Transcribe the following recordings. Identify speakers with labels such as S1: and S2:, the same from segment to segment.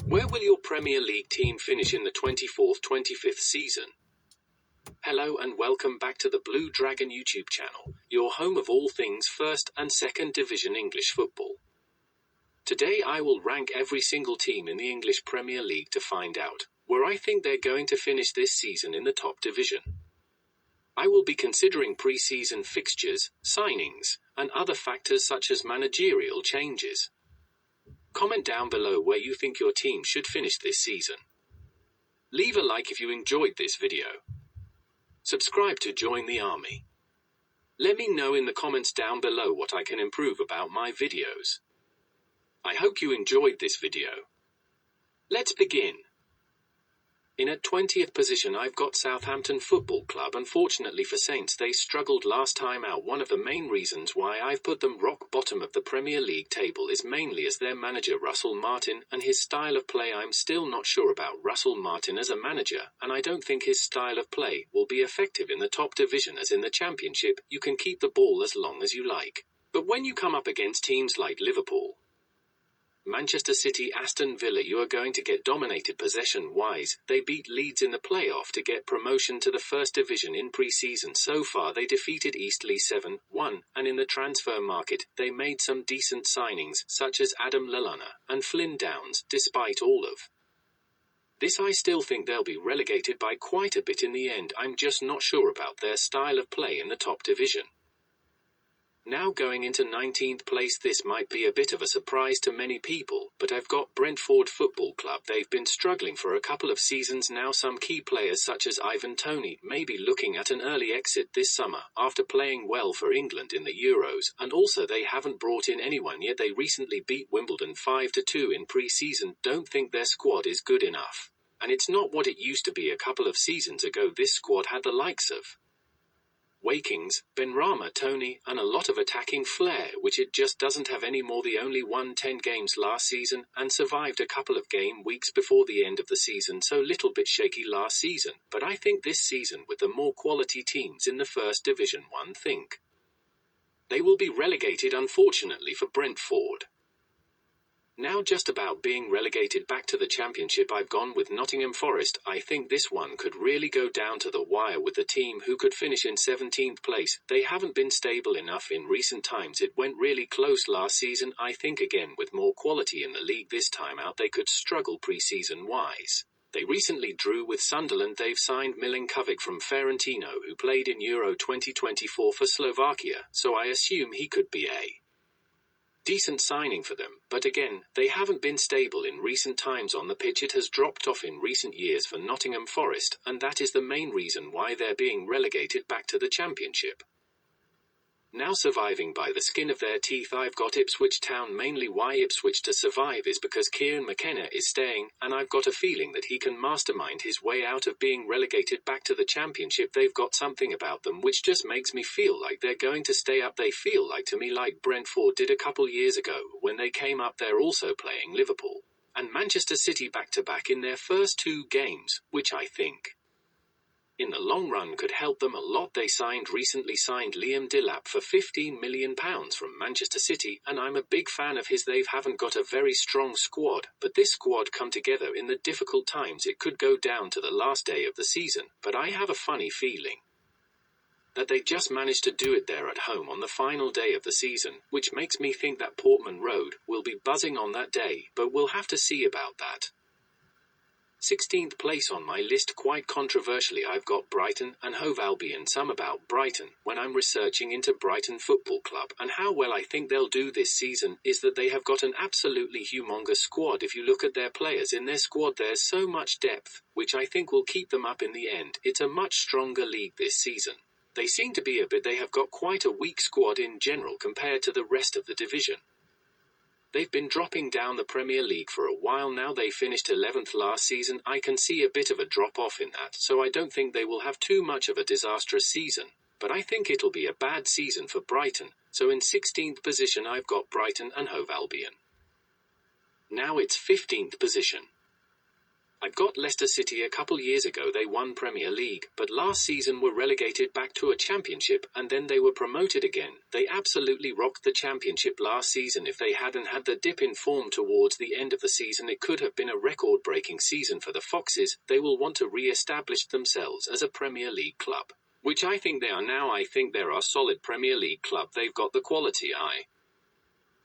S1: Where will your Premier League team finish in the 24th-25th season? Hello and welcome back to the Blue Dragon YouTube channel, your home of all things first and second division English football. Today I will rank every single team in the English Premier League to find out where I think they're going to finish this season in the top division. I will be considering pre-season fixtures, signings, and other factors such as managerial changes. Comment down below where you think your team should finish this season. Leave a like if you enjoyed this video. Subscribe to join the army. Let me know in the comments down below what I can improve about my videos. I hope you enjoyed this video. Let's begin. In at 20th position I've got Southampton Football Club. Unfortunately for Saints, they struggled last time out. One of the main reasons why I've put them rock bottom of the Premier League table is mainly as their manager Russell Martin and his style of play. I'm still not sure about Russell Martin as a manager, and I don't think his style of play will be effective in the top division. As in the Championship, you can keep the ball as long as you like. But when you come up against teams like Liverpool, Manchester City, Aston Villa, you are going to get dominated possession-wise. They beat Leeds in the playoff to get promotion to the first division in pre-season. So far they defeated Eastleigh 7-1, and in the transfer market they made some decent signings such as Adam Lallana and Flynn Downs. Despite all of this, I still think they'll be relegated by quite a bit in the end. I'm just not sure about their style of play in the top division. Now going into 19th place, this might be a bit of a surprise to many people, but I've got Brentford Football Club. They've been struggling for a couple of seasons now. Some key players such as Ivan Toney may be looking at an early exit this summer after playing well for England in the Euros, and also they haven't brought in anyone yet. They recently beat Wimbledon 5-2 in pre-season. Don't think their squad is good enough, and it's not what it used to be a couple of seasons ago. This squad had the likes of Wakings, Benrahma, Toney, and a lot of attacking flair, which it just doesn't have anymore. They only won 10 games last season and survived a couple of game weeks before the end of the season, so little bit shaky last season. But I think this season, with the more quality teams in the first division, one think they will be relegated, unfortunately for Brentford. Now just about being relegated back to the Championship, I've gone with Nottingham Forest. I think this one could really go down to the wire with the team who could finish in 17th place. They haven't been stable enough in recent times. It went really close last season. I think again with more quality in the league this time out they could struggle pre-season wise. They recently drew with Sunderland. They've signed Milinkovic from Fiorentina, who played in Euro 2024 for Slovakia, so I assume he could be a decent signing for them, but again, they haven't been stable in recent times on the pitch. It has dropped off in recent years for Nottingham Forest, and that is the main reason why they're being relegated back to the Championship. Now surviving by the skin of their teeth, I've got Ipswich Town. Mainly why Ipswich to survive is because Kieran McKenna is staying, and I've got a feeling that he can mastermind his way out of being relegated back to the Championship. They've got something about them which just makes me feel like they're going to stay up. They feel like to me like Brentford did a couple years ago when they came up. They're also playing Liverpool and Manchester City back-to-back in their first two games, which I think in the long run could help them a lot. They recently signed Liam Delap for £15 million from Manchester City, and I'm a big fan of his. They haven't got a very strong squad, but this squad come together in the difficult times. It could go down to the last day of the season, but I have a funny feeling that they just managed to do it there at home on the final day of the season, which makes me think that Portman Road will be buzzing on that day, but we'll have to see about that. 16th place on my list, quite controversially, I've got Brighton and Hove Albion. Some about Brighton when I'm researching into Brighton Football Club and how well I think they'll do this season is that they have got an absolutely humongous squad. If you look at their players in their squad, there's so much depth, which I think will keep them up in the end. It's a much stronger league this season. They seem to be they have got quite a weak squad in general compared to the rest of the division. They've been dropping down the Premier League for a while now. They finished 11th last season. I can see a bit of a drop-off in that, so I don't think they will have too much of a disastrous season. But I think it'll be a bad season for Brighton, so in 16th position I've got Brighton and Hove Albion. Now it's 15th position. I've got Leicester City. A couple years ago they won Premier League, but last season were relegated back to a championship and then they were promoted again. They absolutely rocked the championship last season. If they hadn't had the dip in form towards the end of the season, it could have been a record-breaking season for the Foxes. They will want to re-establish themselves as a Premier League club, which I think they are now. I think they're a solid Premier League club. They've got the quality. I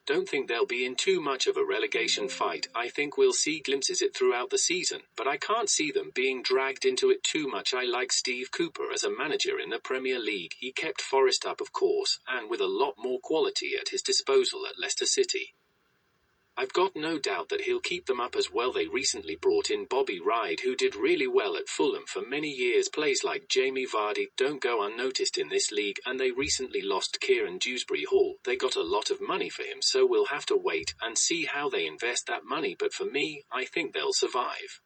S1: don't think they'll be in too much of a relegation fight. I think we'll see glimpses it throughout the season, but I can't see them being dragged into it too much. I like Steve Cooper as a manager in the Premier League. He kept Forest up, of course, and with a lot more quality at his disposal at Leicester City. I've got no doubt that he'll keep them up as well. They recently brought in Bobby Reid, who did really well at Fulham for many years. Plays like Jamie Vardy don't go unnoticed in this league, and they recently lost Kieran Dewsbury-Hall. They got a lot of money for him, so we'll have to wait and see how they invest that money, but for me, I think they'll survive.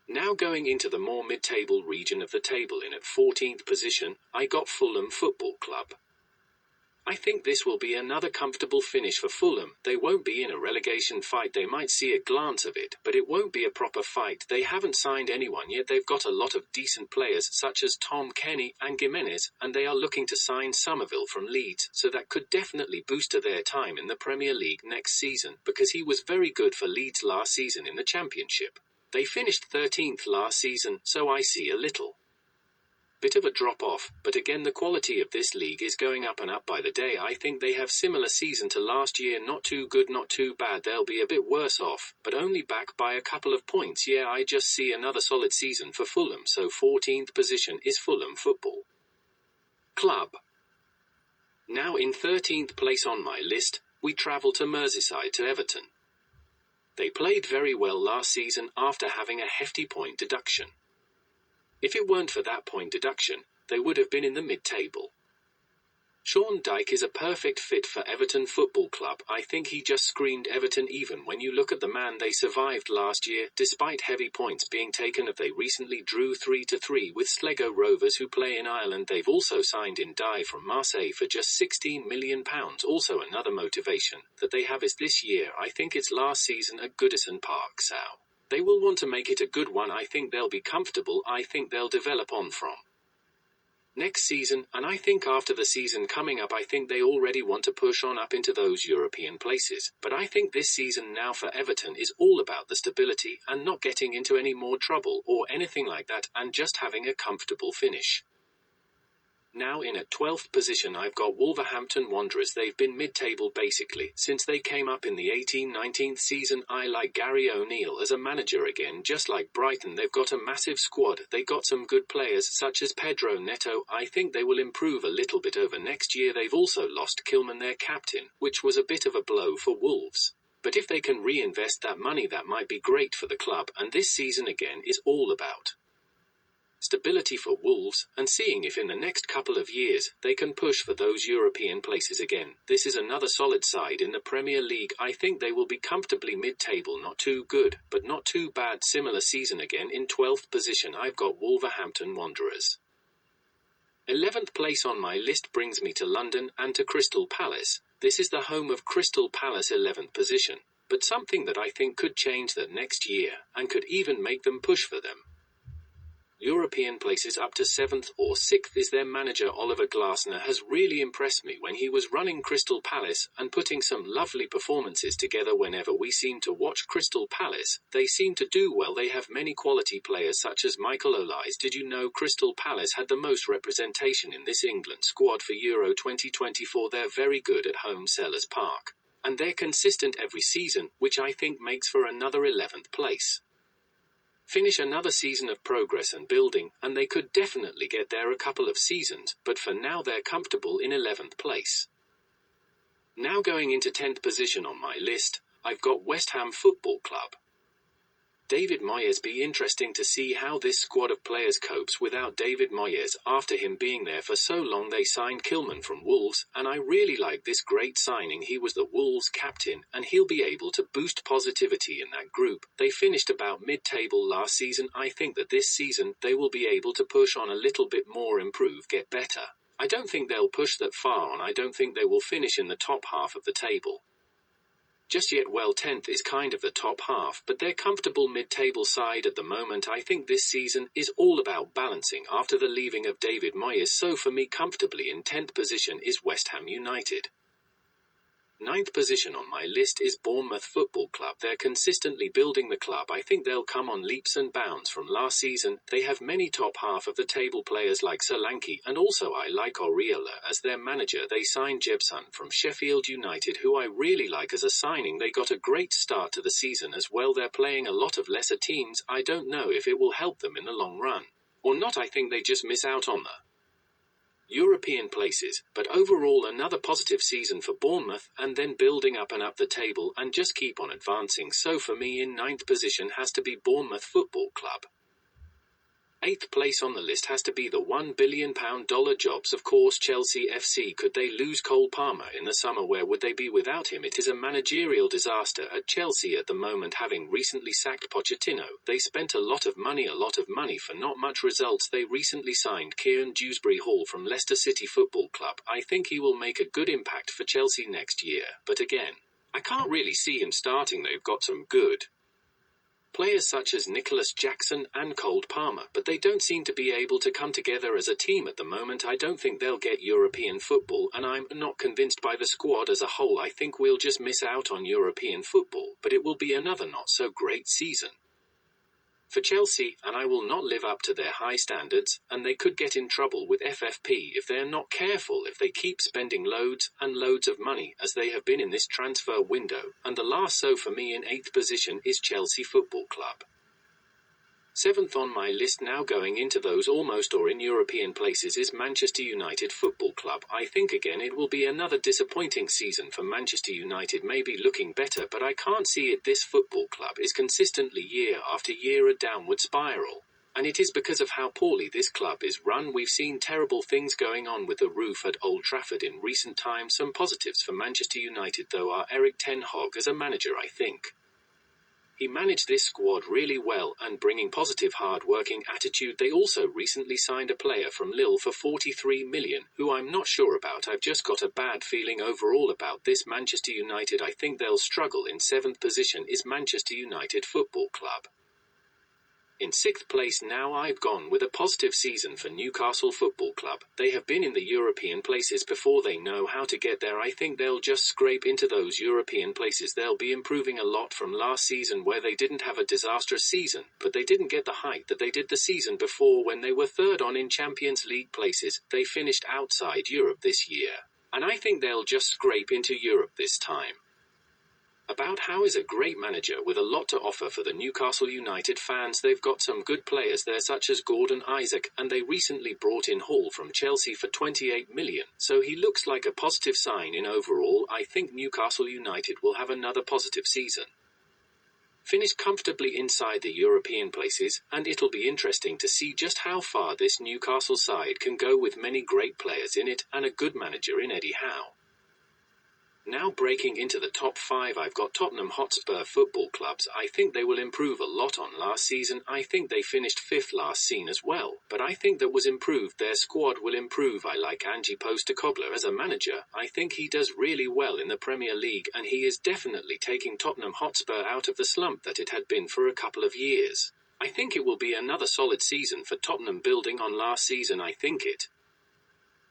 S1: Now going into the more mid-table region of the table, in at 14th position, I got Fulham Football Club. I think this will be another comfortable finish for Fulham. They won't be in a relegation fight. They might see a glance of it, but it won't be a proper fight. They haven't signed anyone yet. They've got a lot of decent players such as Tom Kenny and Gimenez, and they are looking to sign Somerville from Leeds, so that could definitely boost their time in the Premier League next season, because he was very good for Leeds last season in the Championship. They finished 13th last season, so I see a little bit of a drop-off, but again the quality of this league is going up and up by the day. I think they have similar season to last year. Not too good, not too bad. They'll be a bit worse off, but only back by a couple of points. Yeah, I just see another solid season for Fulham. So 14th position is Fulham Football Club. Now in 13th place on my list, we travel to Merseyside to Everton. They played very well last season after having a hefty point deduction. If it weren't for that point deduction, they would have been in the mid-table. Sean Dyche is a perfect fit for Everton Football Club. I think he just screamed Everton even when you look at the man. They survived last year, despite heavy points being taken of. They recently drew 3-3 with Sligo Rovers, who play in Ireland. They've also signed in Dye from Marseille for just £16 million. Also another motivation that they have is this year. I think it's last season at Goodison Park, so they will want to make it a good one. I think they'll be comfortable. I think they'll develop on from next season, and I think after the season coming up, I think they already want to push on up into those European places. But I think this season now for Everton is all about the stability and not getting into any more trouble or anything like that, and just having a comfortable finish. Now in at 12th position I've got Wolverhampton Wanderers. They've been mid-table basically since they came up in the 18-19 season. I like Gary O'Neill as a manager again. Just like Brighton, they've got a massive squad. They got some good players such as Pedro Neto. I think they will improve a little bit over next year. They've also lost Kilman, their captain, which was a bit of a blow for Wolves. But if they can reinvest that money, that might be great for the club. And this season again is all about stability for Wolves, and seeing if in the next couple of years they can push for those European places again. This is another solid side in the Premier League. I think they will be comfortably mid-table, not too good, but not too bad. Similar season again. In 12th position I've got Wolverhampton Wanderers. 11th place on my list brings me to London and to Crystal Palace. This is the home of Crystal Palace, 11th position, but something that I think could change that next year, and could even make them push for them European places up to 7th or 6th is their manager Oliver Glasner has really impressed me when he was running Crystal Palace and putting some lovely performances together. Whenever we seem to watch Crystal Palace, they seem to do well. They have many quality players such as Michael Olise. Did you know Crystal Palace had the most representation in this England squad for Euro 2024? They're very good at home, Sellers Park, and they're consistent every season, which I think makes for another 11th place. Finish another season of progress and building, and they could definitely get there a couple of seasons, but for now they're comfortable in 11th place. Now going into 10th position on my list, I've got West Ham Football Club. David Moyes. Be interesting to see how this squad of players copes without David Moyes. After him being there for so long, they signed Kilman from Wolves, and I really like this great signing. He was the Wolves captain, and he'll be able to boost positivity in that group. They finished about mid-table last season. I think that this season they will be able to push on a little bit more, improve, get better. I don't think they'll push that far on. I don't think they will finish in the top half of the table. just yet. Well, 10th is kind of the top half, but they're comfortable mid-table side at the moment. I think this season is all about balancing after the leaving of David Moyes, so for me comfortably in 10th position is West Ham United. 9th position on my list is Bournemouth Football Club. They're consistently building the club. I think they'll come on leaps and bounds from last season. They have many top half of the table players like Solanke, and also I like Oriola as their manager. They signed Jebson from Sheffield United, who I really like as a signing. They got a great start to the season as well. They're playing a lot of lesser teams. I don't know if it will help them in the long run or not. I think they just miss out on the European places, but overall another positive season for Bournemouth, and then building up and up the table and just keep on advancing. So for me in 9th position has to be Bournemouth Football Club. 8th place on the list has to be the $1 billion jobs, of course, Chelsea FC. Could they lose Cole Palmer in the summer? Where would they be without him? It is a managerial disaster at Chelsea at the moment, having recently sacked Pochettino. They spent a lot of money for not much results. They recently signed Kieran Dewsbury-Hall from Leicester City Football Club. I think he will make a good impact for Chelsea next year, but again, I can't really see him starting. They've got some good players such as Nicholas Jackson and Cole Palmer, but they don't seem to be able to come together as a team at the moment. I don't think they'll get European football, and I'm not convinced by the squad as a whole. I think we'll just miss out on European football, but it will be another not so great season for Chelsea, and I will not live up to their high standards, and they could get in trouble with FFP if they're not careful, if they keep spending loads and loads of money as they have been in this transfer window. And the last, so for me in 8th position, is Chelsea Football Club. 7th on my list, now going into those almost or in European places, is Manchester United Football Club. I think again it will be another disappointing season for Manchester United, maybe looking better, but I can't see it. This football club is consistently year after year a downward spiral, and it is because of how poorly this club is run. We've seen terrible things going on with the roof at Old Trafford in recent times. Some positives for Manchester United though are Erik ten Hag as a manager. I think he managed this squad really well and bringing positive hard-working attitude. They also recently signed a player from Lille for 43 million, who I'm not sure about. I've just got a bad feeling overall about this Manchester United. I think they'll struggle. In 7th position is Manchester United Football Club. In 6th place now, I've gone with a positive season for Newcastle Football Club. They have been in the European places before. They know how to get there. I think they'll just scrape into those European places. They'll be improving a lot from last season, where they didn't have a disastrous season, but they didn't get the height that they did the season before when they were third on in Champions League places. They finished outside Europe this year, and I think they'll just scrape into Europe this time. About Howe is a great manager with a lot to offer for the Newcastle United fans. They've got some good players there such as Gordon Isaac, and they recently brought in Hall from Chelsea for 28 million, so he looks like a positive sign in overall. I think Newcastle United will have another positive season, finish comfortably inside the European places, and it'll be interesting to see just how far this Newcastle side can go with many great players in it and a good manager in Eddie Howe. Now breaking into the top 5, I've got Tottenham Hotspur Football Clubs. I think they will improve a lot on last season. I think they finished 5th last season as well, but I think that was improved. Their squad will improve. I like Ange Postecoglou as a manager. I think he does really well in the Premier League, and he is definitely taking Tottenham Hotspur out of the slump that it had been for a couple of years. I think it will be another solid season for Tottenham. Building on last season, I think it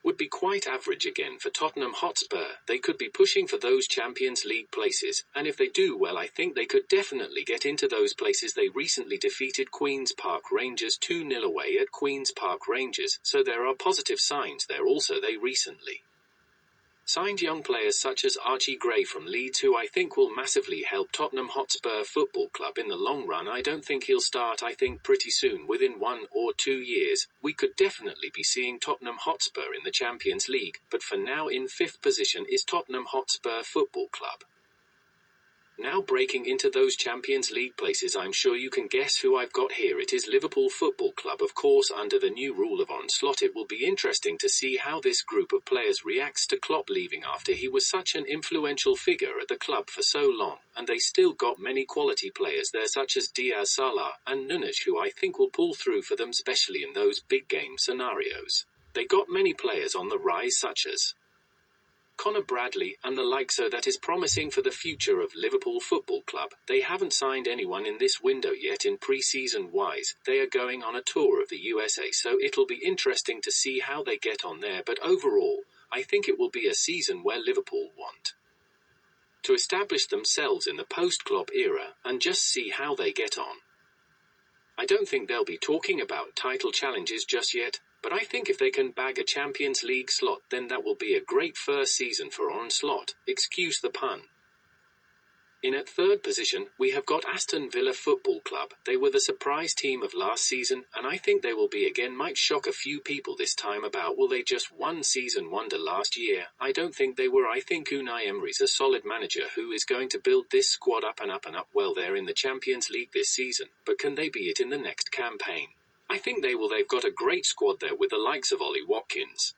S1: would be quite average again for Tottenham Hotspur. They could be pushing for those Champions League places, and if they do well, I think they could definitely get into those places. They recently defeated Queen's Park Rangers 2-0 away at Queen's Park Rangers, so there are positive signs there. Also, they recently signed young players such as Archie Gray from Leeds, who I think will massively help Tottenham Hotspur Football Club in the long run. I don't think he'll start. I think pretty soon, within 1 or 2 years, we could definitely be seeing Tottenham Hotspur in the Champions League, but for now in 5th position is Tottenham Hotspur Football Club. Now breaking into those Champions League places, I'm sure you can guess who I've got here. It is Liverpool Football Club. Of course, under the new rule of onslaught, it will be interesting to see how this group of players reacts to Klopp leaving after he was such an influential figure at the club for so long, and they still got many quality players there such as Diaz, Salah and Nunes, who I think will pull through for them, especially in those big game scenarios. They got many players on the rise such as Connor Bradley, and the like, so that is promising for the future of Liverpool Football Club. They haven't signed anyone in this window yet in pre-season wise. They are going on a tour of the USA, so it'll be interesting to see how they get on there, but overall, I think it will be a season where Liverpool want to establish themselves in the post-Klopp era and just see how they get on. I don't think they'll be talking about title challenges just yet, but I think if they can bag a Champions League slot, then that will be a great first season for Onslaught, excuse the pun. In at third position, we have got Aston Villa Football Club. They were the surprise team of last season, and I think they will be again. Might shock a few people this time about, well, they just won season wonder last year. I don't think they were. I think Unai Emery's a solid manager who is going to build this squad up and up and up. Well, they're in the Champions League this season, but can they be it in the next campaign? I think they will. They've got a great squad there with the likes of Ollie Watkins,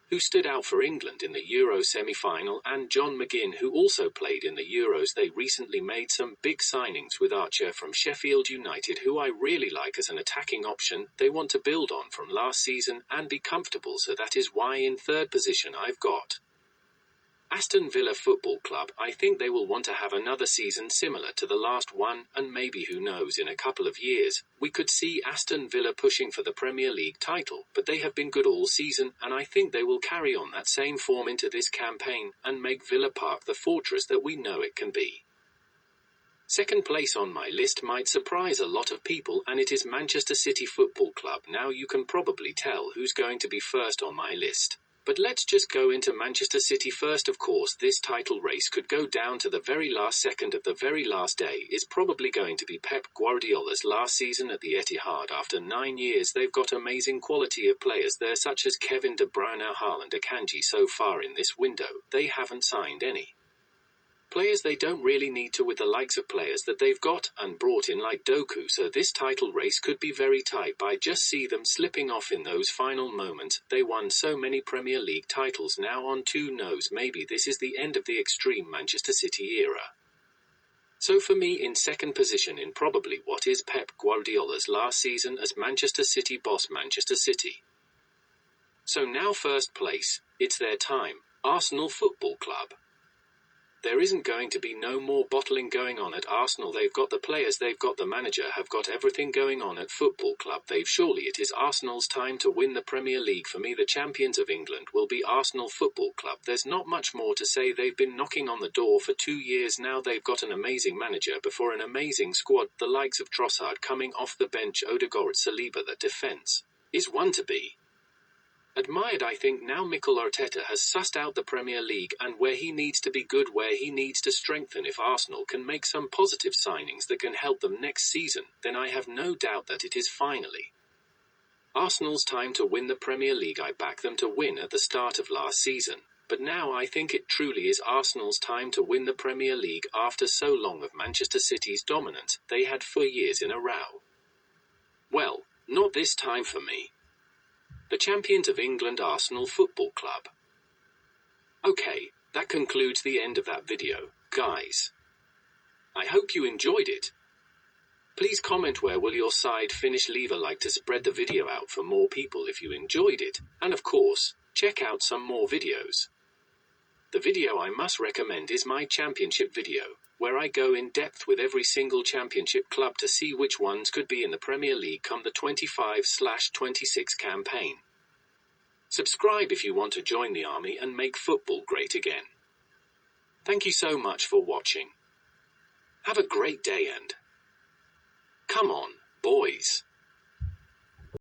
S1: who stood out for England in the Euro semi-final, and John McGinn, who also played in the Euros. They recently made some big signings with Archer from Sheffield United, who I really like as an attacking option. They want to build on from last season and be comfortable, so that is why in third position I've got Aston Villa Football Club. I think they will want to have another season similar to the last one, and maybe, who knows, in a couple of years, we could see Aston Villa pushing for the Premier League title. But they have been good all season, and I think they will carry on that same form into this campaign, and make Villa Park the fortress that we know it can be. Second place on my list might surprise a lot of people, and it is Manchester City Football Club. Now you can probably tell who's going to be first on my list. But let's just go into Manchester City first. Of course, this title race could go down to the very last second of the very last day. Is probably going to be Pep Guardiola's last season at the Etihad. After 9 years, they've got amazing quality of players there, such as Kevin De Bruyne, Haaland, Akanji. So far in this window, they haven't signed any players they don't really need to, with the likes of players that they've got and brought in like Doku, so this title race could be very tight. I just see them slipping off in those final moments. They won so many Premier League titles now. On who knows, maybe this is the end of the extreme Manchester City era. So for me, in second position in probably what is Pep Guardiola's last season as Manchester City boss, Manchester City. So now first place, it's their time, Arsenal Football Club. There isn't going to be no more bottling going on at Arsenal. They've got the players, they've got the manager, have got everything going on at Football Club. Surely it is Arsenal's time to win the Premier League. For me, the champions of England will be Arsenal Football Club. There's not much more to say. They've been knocking on the door for 2 years now. They've got an amazing manager before an amazing squad. The likes of Trossard coming off the bench, Odegaard, Saliba. The defence is one to be admired. I think now Mikel Arteta has sussed out the Premier League and where he needs to be good, where he needs to strengthen. If Arsenal can make some positive signings that can help them next season, then I have no doubt that it is finally Arsenal's time to win the Premier League. I back them to win at the start of last season, but now I think it truly is Arsenal's time to win the Premier League after so long of Manchester City's dominance they had for years in a row. Well, not this time for me. The champions of England, Arsenal Football Club. Okay, that concludes the end of that video, guys. I hope you enjoyed it. Please comment where will your side finish. Leave a like to spread the video out for more people if you enjoyed it. And of course, check out some more videos. The video I must recommend is my championship video, where I go in depth with every single championship club to see which ones could be in the Premier League come the 25/26 campaign. Subscribe if you want to join the army and make football great again. Thank you so much for watching. Have a great day and come on, boys.